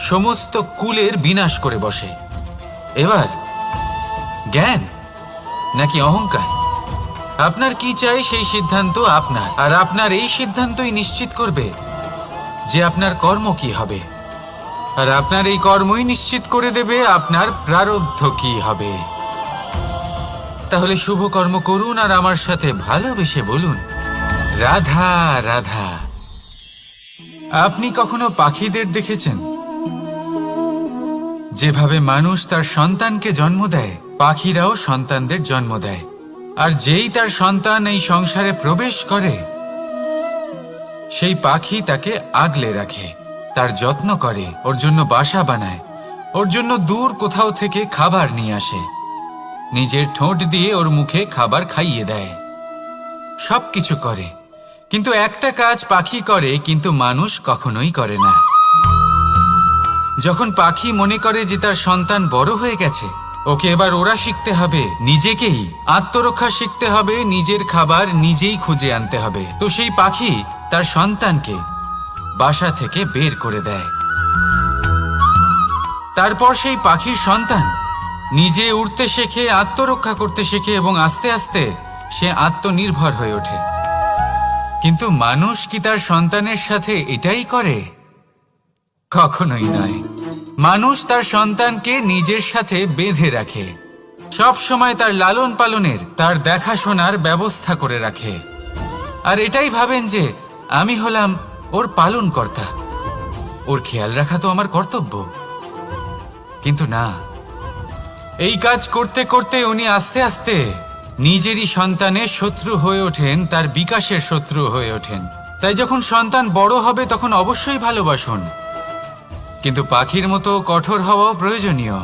সমস্ত কুলের বিনাশ করে বসে। এবার জ্ঞান নাকি অহংকার, আপনার কি চাই সেই সিদ্ধান্ত আপনার, আর আপনার এই সিদ্ধান্তই নিশ্চিত করবে যে আপনার কর্ম কি হবে, আর আপনার এই কর্মই নিশ্চিত করে দেবে আপনার প্রারব্ধ কি হবে। তাহলে শুভ কর্ম করুন আর আমার সাথে ভালোবেসে বলুন, রাধা রাধা। আপনি কখনো পাখিদের দেখেছেন? যেভাবে মানুষ তার সন্তানকে জন্ম দেয়, পাখিরাও সন্তানদের জন্ম দেয়। আর যেই তার সন্তান এই সংসারে প্রবেশ করে, সেই পাখি তাকে আগলে রাখে, তার যত্ন করে, ওর জন্য বাসা বানায়, ওর জন্য দূর কোথাও থেকে খাবার নিয়ে আসে, নিজের ঠোঁট দিয়ে ওর মুখে খাবার খাইয়ে দেয়, সবকিছু করে। কিন্তু একটা কাজ পাখি করে কিন্তু মানুষ কখনোই করে না। যখন পাখি মনে করে যে তার সন্তান বড় হয়ে গেছে, ওকে এবার ওরা শিখতে হবে, নিজেকেই আত্মরক্ষা শিখতে হবে, নিজের খাবার নিজেই খুঁজে আনতে হবে, তো সেই পাখি তার সন্তানকে বাসা থেকে বের করে দেয়। তারপর সেই পাখির সন্তান নিজে উড়তে শেখে, আত্মরক্ষা করতে শেখে এবং আস্তে আস্তে সে আত্মনির্ভর হয়ে ওঠে। কিন্তু মানুষ কি তার সন্তানের সাথে এটাই করে? কখনোই নয়। মানুষ তার সন্তানকে নিজের সাথে বেঁধে রাখে, সব সময় তার লালন পালনের, তার দেখাশোনার ব্যবস্থা করে রাখে, আর এটাই ভাবেন যে আমি হলাম ওর পালনকর্তা, ওর খেয়াল রাখা তো আমার কর্তব্য। কিন্তু না, এই কাজ করতে করতে উনি আস্তে আস্তে নিজেরই সন্তানের শত্রু হয়ে ওঠেন, তার বিকাশের শত্রু হয়ে ওঠেন। তাই যখন সন্তান বড় হবে তখন অবশ্যই ভালোবাসুন, কিন্তু পাখির মতো কঠোর হওয়াও প্রয়োজনীয়,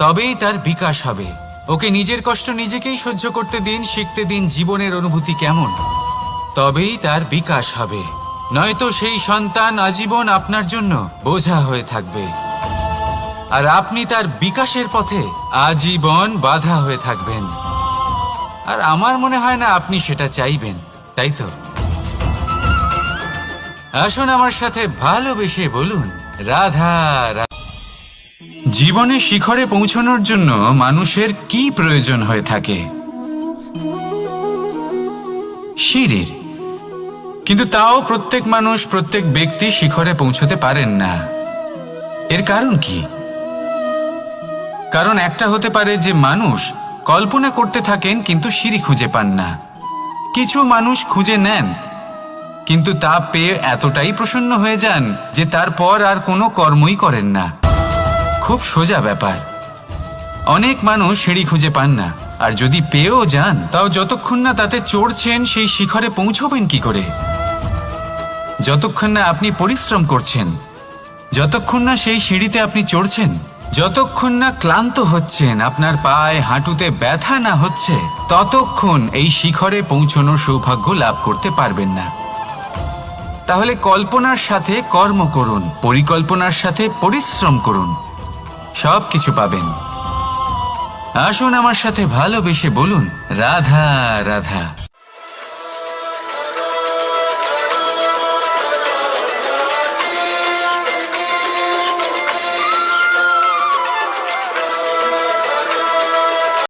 তবেই তার বিকাশ হবে। ওকে নিজের কষ্ট নিজেকেই সহ্য করতে দিন, শিখতে দিন জীবনের অনুভূতি কেমন, তবেই তার বিকাশ হবে। নয়তো সেই সন্তান আজীবন আপনার জন্য বোঝা হয়ে থাকবে, আর আপনি তার বিকাশের পথে আজীবন বাধা হয়ে থাকবেন। আর আমার মনে হয় না আপনি সেটা চাইবেন, তাই তো? আসুন আমার সাথে ভালোবেসে বলুন, রাধা রাধা। জীবনে শিখরে পৌঁছানোর জন্য মানুষের কি প্রয়োজন হয়ে থাকে? সিঁড়ির। কিন্তু তাও প্রত্যেক মানুষ, প্রত্যেক ব্যক্তি শিখরে পৌঁছতে পারেন না। এর কারণ কি? কারণ একটা হতে পারে যে মানুষ কল্পনা করতে থাকেন কিন্তু সিঁড়ি খুঁজে পান না। কিছু মানুষ খুঁজে নেন কিন্তু তা পেয়ে এতটাই প্রসন্ন হয়ে যান যে তারপর আর কোনো কর্মই করেন না। খুব সোজা ব্যাপার। অনেক মানুষ সিঁড়ি খুঁজে পান না, আর যদি পেয়েও যান তাও যতক্ষণ না তাতে চড়ছেন সেই শিখরে পৌঁছবেন কি করে? যতক্ষণ না আপনি পরিশ্রম করছেন, যতক্ষণ না সেই সিঁড়িতে আপনি চড়ছেন, যতক্ষণ না ক্লান্ত হচ্ছেন, আপনার পায়ে হাঁটুতে ব্যথা না হচ্ছে, ততক্ষণ এই শিখরে পৌঁছানোর সৌভাগ্য লাভ করতে পারবেন না। তাহলে কল্পনার সাথে কর্ম করুন, পরিকল্পনার সাথে পরিশ্রম করুন, সব কিছু পাবেন। আসুন আমার সাথে ভালোবেসে বলুন, রাধা রাধা।